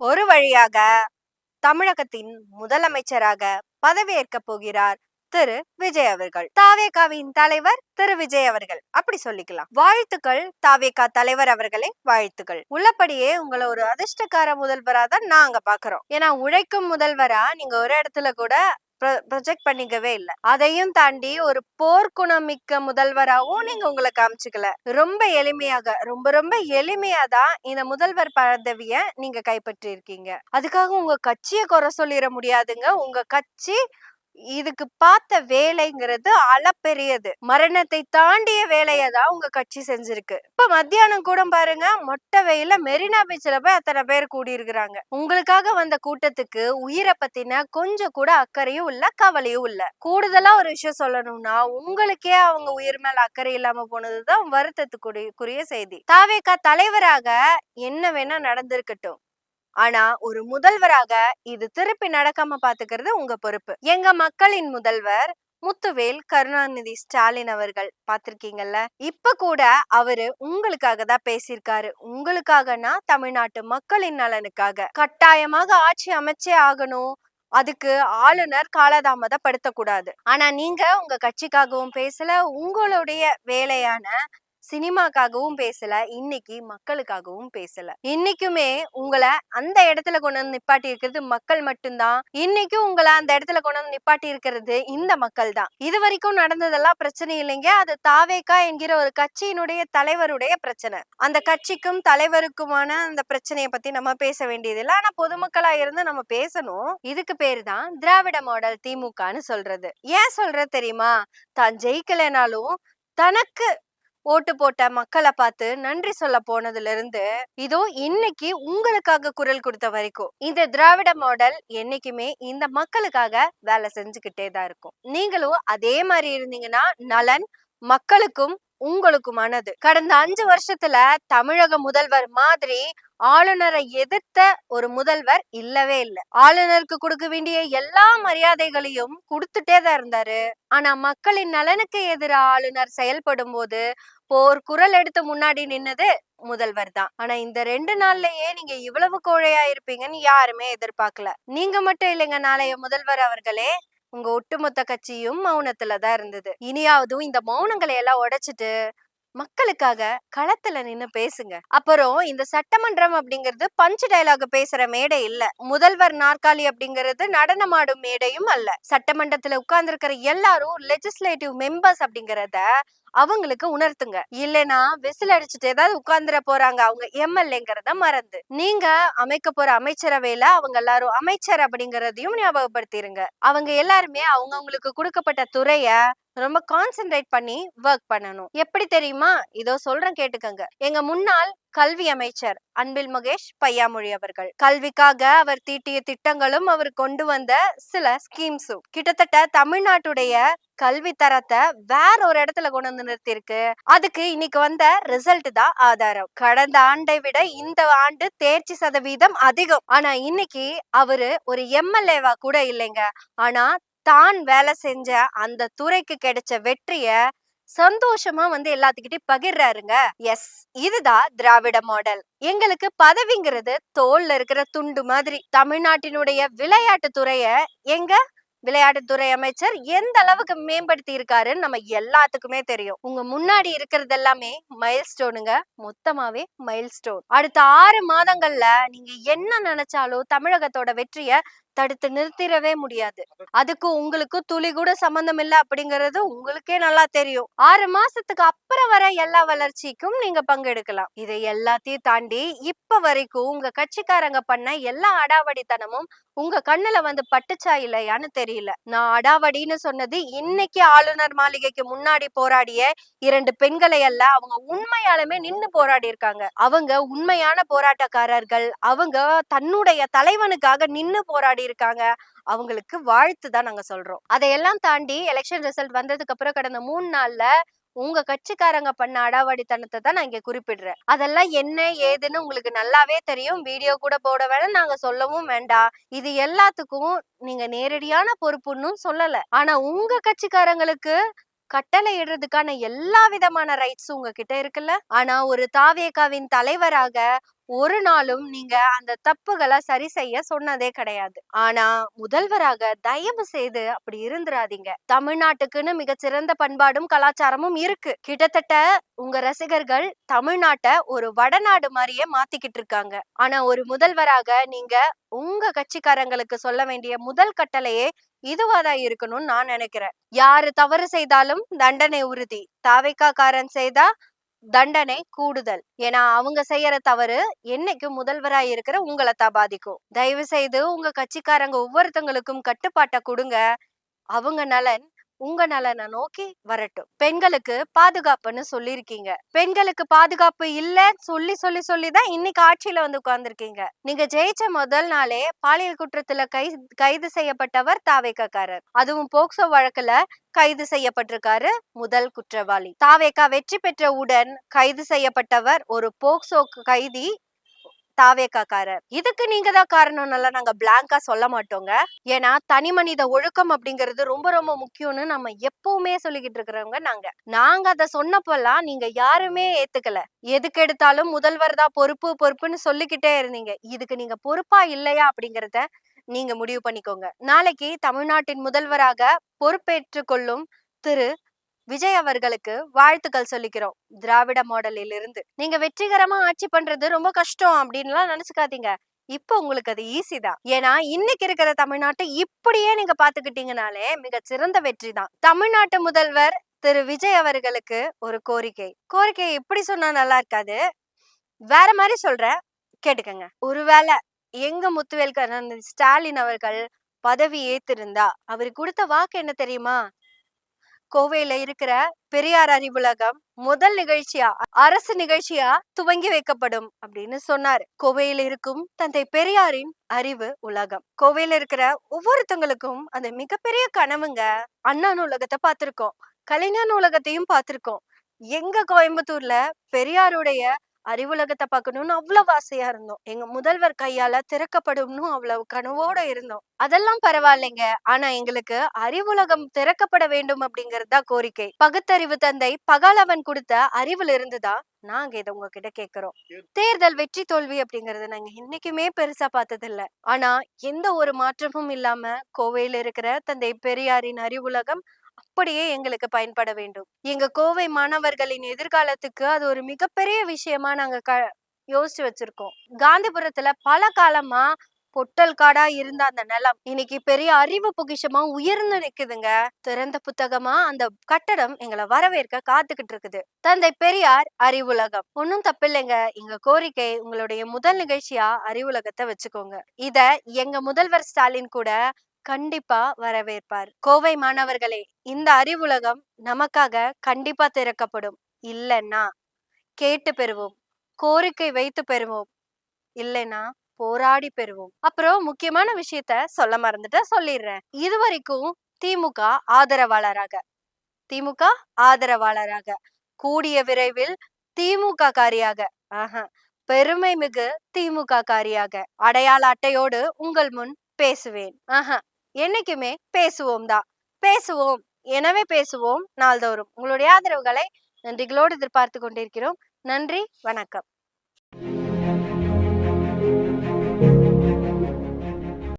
ஒரு வழியாக தமிழகத்தின் முதலமைச்சராக பதவியேற்க போகிறார் திரு விஜய் அவர்கள். தாவேகாவின் தலைவர் திரு விஜய் அவர்கள், அப்படி சொல்லிக்கலாம். வாழ்த்துக்கள் தாவேகா தலைவர் அவர்களே, வாழ்த்துக்கள். உள்ளபடியே உங்களை ஒரு அதிர்ஷ்டக்கார முதல்வரா தான் நாங்க பாக்குறோம். ஏன்னா உழைக்கும் முதல்வரா நீங்க ஒரு இடத்துல கூட ப்ரொஜெக்ட் பண்ணிக்கவே இல்லை. அதையும் தாண்டி ஒரு போர்க்குணம் மிக்க முதல்வராகவும் நீங்க உங்களை காமிச்சுக்கல. ரொம்ப எளிமையாக ரொம்ப ரொம்ப எளிமையா தான் இந்த முதல்வர் பதவிய நீங்க கைப்பற்றி இருக்கீங்க. அதுக்காக உங்க கட்சியை குறை சொல்லிட முடியாதுங்க. உங்க கட்சி இதுக்கு பார்த்த வேலைங்கிறது அளப்பெரியது. மரணத்தை தாண்டிய வேலையை தான் உங்க கட்சி செஞ்சிருக்கு. இப்ப மத்தியானம் கூட பாருங்க, மொட்டை வெயில மெரினா பீச்ல போய் அத்தனை பேர் கூடி இருக்கிறாங்க. உங்களுக்காக வந்த கூட்டத்துக்கு உயிரை பத்தின கொஞ்சம் கூட அக்கறையும் இல்ல, கவலையும் இல்ல. கூடுதலா ஒரு விஷயம் சொல்லணும்னா, உங்களுக்கே அவங்க உயிர் மேல அக்கறை இல்லாம போனதுதான் வருத்தத்துக்குரிய செய்தி. தாவேகா தலைவராக என்ன வேணா நடந்திருக்கட்டும், ஆனா ஒரு முதல்வராக இது திருப்பி நடக்காம பாத்துக்கிறது உங்க பொறுப்பு. எங்க மக்களின் முதல்வர் முத்துவேல் கருணாநிதி ஸ்டாலின் அவர்கள் பாத்திருக்கீங்கல்ல, இப்ப கூட அவரு உங்களுக்காக தான் பேசியிருக்காரு. உங்களுக்காகனா தமிழ்நாட்டு மக்களின் நலனுக்காக. கட்டாயமாக ஆட்சி அமைச்சே ஆகணும், அதுக்கு ஆளுநர் காலதாமதப்படுத்தக்கூடாது. ஆனா நீங்க உங்க கட்சிக்காகவும் பேசல, உங்களுடைய வேலையான சினிமாக்காகவும் பேசல, இன்னைக்கு மக்களுக்காகவும் பேசல. இன்னைக்குமே உங்களை அந்த இடத்துல கொண்டு வந்து நிப்பாட்டி இருக்கிறது மக்கள் மட்டும்தான். இன்னைக்கும் உங்களை அந்த இடத்துல கொண்டு வந்து நிப்பாட்டி இருக்கிறது இந்த மக்கள் தான். இது வரைக்கும் நடந்ததெல்லாம் பிரச்சனை இல்லைங்க, அது தாவேகா என்கிற ஒரு கட்சியினுடைய தலைவருடைய பிரச்சனை. அந்த கட்சிக்கும் தலைவருக்குமான அந்த பிரச்சனையை பத்தி நம்ம பேச வேண்டியது இல்லை. ஆனா பொதுமக்களா இருந்து நம்ம பேசணும். இதுக்கு பேரு தான் திராவிட மாடல் திமுகன்னு சொல்றது. ஏன் சொல்றது தெரியுமா? தான் ஜெயிக்கலைனாலும் தனக்கு ஓட்டு போட்ட மக்களை பார்த்து நன்றி சொல்ல போனதுல இருந்து இதோ இன்னைக்கு உங்களுக்காக குரல் கொடுத்த வரைக்கும் இந்த திராவிட மாடல் என்னைக்குமே இந்த மக்களுக்காக வேலை செஞ்சுக்கிட்டே தான் இருக்கும். நீங்களும் அதே மாதிரி இருந்தீங்கன்னா நலன் மக்களுக்கும் உங்களுக்குமானது. கடந்த 5 வருஷத்துல தமிழக முதல்வர் மாதிரி ஆளுநரை எதிர்த்த ஒரு முதல்வர் இல்லவே இல்லை. ஆளுநருக்கு கொடுக்க வேண்டிய எல்லா மரியாதைகளையும் கொடுத்துட்டே தான் இருந்தாரு. ஆனா மக்களின் நலனுக்கு எதிராக ஆளுநர் செயல்படும் போது போர் குரல் எடுத்து முன்னாடி நின்னது முதல்வர் தான். ஆனா இந்த 2 நாள்லயே நீங்க இவ்வளவு கோழையா இருப்பீங்கன்னு யாருமே எதிர்பார்க்கல. நீங்க மட்டும் இல்லைங்க, நாளைய முதல்வர் அவர்களே, உங்க ஒட்டுமொத்த கட்சியும் மௌனத்துலதான் இருந்தது. இனியாவதும் இந்த மௌனங்களை எல்லாம் உடைச்சிட்டு மக்களுக்காக களத்துல நின்னு பேசுங்க. அப்புறம் இந்த சட்டமன்றம் அப்படிங்கிறது பஞ்ச் டயலாக் பேசுற மேடை இல்ல. முதல்வர் நாற்காலி அப்படிங்கிறது நடனமாடும் மேடையும் அல்ல. சட்டமன்றத்துல உட்கார்ந்து இருக்கிற எல்லாரும் லெஜிஸ்லேட்டிவ் மெம்பர்ஸ் அப்படிங்கறத அவங்களுக்கு உணர்த்துங்க. இல்லைன்னா விசில் அடிச்சுட்டு ஏதாவது உட்கார்ந்துட போறாங்க அவங்க எம்எல்ஏங்கிறத மறந்து. நீங்க அமைக்க போற அமைச்சரவையில அவங்க எல்லாரும் அமைச்சர் அப்படிங்கறதையும் ஞாபகப்படுத்திருங்க. அவங்க எல்லாருமே அவங்களுக்கு கொடுக்கப்பட்ட துறைய ரொம்ப கான்சென்ட்ரேட் பண்ணி ஒர்க் பண்ணணும். எப்படி தெரியுமா? இதோ சொல்றேன், கேட்டுக்கங்க. எங்க முன்னாள் கல்வி அமைச்சர் அன்பில் மகேஷ் பையாமொழி அவர்கள், கல்விக்காக அவர் தீட்டிய திட்டங்களும் அவர் கொண்டு வந்த சில ஸ்கீம்ஸும் கிட்டத்தட்ட தமிழ்நாட்டுடைய கல்வி தரத்தை வேற ஒரு இடத்துல கொண்டு வந்து நிறுத்திருக்கு. அதுக்கு இன்னைக்கு வந்த ரிசல்ட் தான் ஆதாரம். கடந்த ஆண்டை விட இந்த ஆண்டு தேர்ச்சி சதவீதம் அதிகம். ஆனா இன்னைக்கு அவரு ஒரு எம்எல்ஏவா கூட இல்லைங்க. ஆனா தான் வேலை செஞ்ச அந்த துறைக்கு கிடைச்ச வெற்றிய சந்தோஷமா எல்லாத்துக்கிட்டையும் பகிர்றாருங்க. எஸ், இதுதான் திராவிட மாடல். எங்களுக்கு பதவிங்கிறது தோல்ல இருக்கிற துண்டு மாதிரி. தமிழ்நாட்டினுடைய விளையாட்டு துறைய எங்க விளையாட்டுத்துறை அமைச்சர் எந்த அளவுக்கு மேம்படுத்தி இருக்காருன்னு நம்ம எல்லாத்துக்குமே தெரியும். உங்க முன்னாடி இருக்கிறது எல்லாமே மைல் ஸ்டோனுங்க, மொத்தமாவே மைல் ஸ்டோன். அடுத்த 6 மாதங்கள்ல நீங்க என்ன நினைச்சாலும் தமிழகத்தோட வெற்றிய தடுத்து நிறுத்திடவே முடியாது. அதுக்கு உங்களுக்கு துளி கூட சம்பந்தம் இல்லை அப்படிங்கறது உங்களுக்கே நல்லா தெரியும். 6 மாசத்துக்கு அப்புறம் வர எல்லா வளர்ச்சிக்கும் நீங்க பங்கெடுக்கலாம். இதை எல்லாத்தையும் தாண்டி இப்ப வரைக்கும் உங்க கட்சிக்காரங்க பண்ண எல்லா அடாவடித்தனமும் உங்க கண்ணுல பட்டுச்சா இல்லையான்னு தெரியல. நான் அடாவடின்னு சொன்னது இன்னைக்கு ஆளுநர் மாளிகைக்கு முன்னாடி போராடிய 2 பெண்களை அல்ல. அவங்க உண்மையாலுமே நின்னு போராடி இருக்காங்க. அவங்க உண்மையான போராட்டக்காரர்கள். அவங்க தன்னுடைய தலைவனுக்காக நின்னு போராடி இருக்காங்க. அவங்களுக்கு வாழ்த்து தான் நாங்க சொல்றோம். அதையெல்லாம் தாண்டி எலெக்ஷன் ரிசல்ட் வந்ததுக்கு அப்புறம் கடந்த 3 நாள்ல உங்க கட்சிக்காரங்க பண்ண அடாவடித்தனத்தை தான் நான் இங்க குறிப்பிடுறேன். அதெல்லாம் என்ன ஏதுன்னு உங்களுக்கு நல்லாவே தெரியும். வீடியோ கூட போட வேணாம், நாங்க சொல்லவும் வேண்டாம். இது எல்லாத்துக்கும் நீங்க நேரடியான பொறுப்புன்னு சொல்லல. ஆனா உங்க கட்சிக்காரங்களுக்கு கட்டளை இடுறதுக்கான எல்லா விதமான ரைட்ஸும் உங்ககிட்ட இருக்குல்ல. ஆனா ஒரு தாவேகாவின் தலைவராக ஒரு நாளும் நீங்க அந்த தப்புகளை சரி செய்ய சொன்னதே கிடையாது. ஆனா முதல்வராக தயவு செய்து அப்படி இருந்துராதீங்க. தமிழ்நாட்டுக்குன்னு மிகச்சிறந்த பண்பாடும் கலாச்சாரமும் இருக்கு. கிட்டத்தட்ட உங்க ரசிகர்கள் தமிழ்நாட்டை ஒரு வடநாடு மாதிரியே மாத்திக்கிட்டு இருக்காங்க. ஆனா ஒரு முதல்வராக நீங்க உங்க கட்சிக்காரங்களுக்கு சொல்ல வேண்டிய முதல் கட்டளையே இதுவாதான் இருக்கணும்னு நான் நினைக்கிறேன். யாரு தவறு செய்தாலும் தண்டனை உறுதி. தாவேகா காரன் செய்தா தண்டனை கூடுதல். ஏன்னா அவங்க செய்யற தவறு என்னைக்கும் முதல்வராய் இருக்கிற உங்களை தான் பாதிக்கும். தயவு செய்து உங்க கட்சிக்காரங்க ஒவ்வொருத்தங்களுக்கும் கட்டுப்பாட்டை கொடுங்க. அவங்க நலன் உங்க நலனை நோக்கி வரட்டும். பெண்களுக்கு பாதுகாப்புன்னு சொல்லிருக்கீங்க. பெண்களுக்கு பாதுகாப்பு இல்லன்னு சொல்லி சொல்லி சொல்லிதான் இன்னைக்கு ஆட்சியில வந்து உட்கார்ந்துருக்கீங்க. நீங்க ஜெயிச்ச முதல் நாளே பாலியல் குற்றத்துல கைது செய்யப்பட்டவர் தாவேக்காரர். அதுவும் போக்சோ வழக்குல கைது செய்யப்பட்டிருக்காரு முதல் குற்றவாளி. தாவேக்கா வெற்றி பெற்றவுடன் கைது செய்யப்பட்டவர் ஒரு போக்சோ கைதி தாவேக்காரர். இதுக்கு நீங்க தான் காரணம்னால நாங்க பிளாங்கா சொல்ல மாட்டோங்க. ஏன்னா தனி மனித ஒழுக்கம் அப்படிங்கிறது ரொம்ப ரொம்ப முக்கியம்னு நம்ம எப்பவுமே சொல்லிக்கிட்டு இருக்கிறவங்க நாங்க அதை சொன்னப்பெல்லாம் நீங்க யாருமே ஏத்துக்கல. எதுக்கு எடுத்தாலும் முதல்வர் தான் பொறுப்பு பொறுப்புன்னு சொல்லிக்கிட்டே இருந்தீங்க. இதுக்கு நீங்க பொறுப்பா இல்லையா அப்படிங்கறத நீங்க முடிவு பண்ணிக்கோங்க. நாளைக்கு தமிழ்நாட்டின் முதல்வராக பொறுப்பேற்றுக் கொள்ளும் திரு விஜய் அவர்களுக்கு வாழ்த்துக்கள் சொல்லிக்கிறோம். திராவிட மாடலில் இருந்து நீங்க வெற்றிகரமா ஆட்சி பண்றது ரொம்ப கஷ்டம் அப்படின்லாம் நினைச்சுக்காதீங்க. இப்ப உங்களுக்கு அது ஈஸி தான். ஏன்னா இன்னைக்கு இருக்கிற தமிழ்நாட்டை இப்படியே நீங்க பாத்துக்கிட்டீங்கனாலே மிக சிறந்த வெற்றி தான். தமிழ்நாட்டு முதல்வர் திரு விஜய் அவர்களுக்கு ஒரு கோரிக்கை எப்படி சொன்னா நல்லா இருக்காது, வேற மாதிரி சொல்றேன், கேட்டுக்கங்க. ஒருவேளை எங்க முத்துவேல் கருணாநிதி ஸ்டாலின் அவர்கள் பதவி ஏத்திருந்தா அவரு கொடுத்த வாக்கு என்ன தெரியுமா? கோவையில இருக்கிற பெரியார் அறிவுலகம் முதல் நிகழ்ச்சியா அரசு நிகழ்ச்சியா துவங்கி வைக்கப்படும் அப்படின்னு சொன்னாரு. கோவையில் இருக்கும் தந்தை பெரியாரின் அறிவு உலகம். கோவையில இருக்கிற ஒவ்வொருத்தங்களுக்கும் அந்த மிகப்பெரிய கனவுங்க. அண்ணா நூலகத்தை பார்த்திருக்கோம், கலைஞர் நூலகத்தையும் பார்த்திருக்கோம். எங்க கோயம்புத்தூர்ல பெரியாருடைய அறிவுலகத்தை பார்க்கணும்னு அவ்வளவு ஆசையா இருந்தோம். எங்க முதல்வர் கையால திறக்கப்படும்னு அவ்வளவு கனவோட இருந்தோம். அதெல்லாம் பரவாயில்லைங்க. ஆனா எங்களுக்கு அறிவுலகம் திறக்கப்பட வேண்டும் அப்படிங்கறதுதான் கோரிக்கை. பகுத்தறிவு தந்தை பகாலவன் கொடுத்த அறிவுல இருந்துதான் நாங்க இதை உங்ககிட்ட கேக்குறோம். தேர்தல் வெற்றி தோல்வி அப்படிங்கறது நாங்க இன்னைக்குமே பெருசா பார்த்தது இல்ல. ஆனா எந்த ஒரு மாற்றமும் இல்லாம கோவையில இருக்கிற தந்தை பெரியாரின் அறிவுலகம் அப்படியே எங்களுக்கு பயன்பட வேண்டும். எங்க கோவை மாணவர்களின் எதிர்காலத்துக்கு அது ஒரு மிகப்பெரிய விஷயமா நாங்க யோசிச்சு வச்சிருக்கோம். காந்திபுரத்துல பல காலமா பொட்டல் காடா இருந்த அந்த நிலம் இன்னைக்கு பெரிய அறிவு பொக்கிஷமா உயர்ந்து நிக்குதுங்க. திறந்த புத்தகமா அந்த கட்டடம் எங்களை வரவேற்க காத்துக்கிட்டு இருக்குது. தந்தை பெரியார் அறிவுலகம். ஒன்னும் தப்பில்லைங்க. எங்க கோரிக்கை உங்களுடைய முதல் நிகழ்ச்சியா அறிவுலகத்தை வச்சுக்கோங்க. இத எங்க முதல்வர் ஸ்டாலின் கூட கண்டிப்பா வரவேற்பார். கோவை மாணவர்களே, இந்த அறிவுலகம் நமக்காக கண்டிப்பா திறக்கப்படும். இல்லைன்னா கேட்டு பெறுவோம், கோரிக்கை வைத்து பெறுவோம், இல்லைன்னா போராடி பெறுவோம். அப்புறம் முக்கியமான விஷயத்த சொல்ல மறந்துட்டு சொல்லிடுறேன். இதுவரைக்கும் திமுக ஆதரவாளராக கூடிய விரைவில் திமுக காரியாக பெருமை மிகு திமுக காரியாக அடையாள அட்டையோடு உங்கள் முன் பேசுவேன். என்னைக்குமே பேசுவோம். எனவே பேசுவோம் நாள்தோறும். உங்களுடைய ஆதரவுகளை நன்றிகளோடு எதிர்பார்த்து கொண்டிருக்கிறோம். நன்றி, வணக்கம்.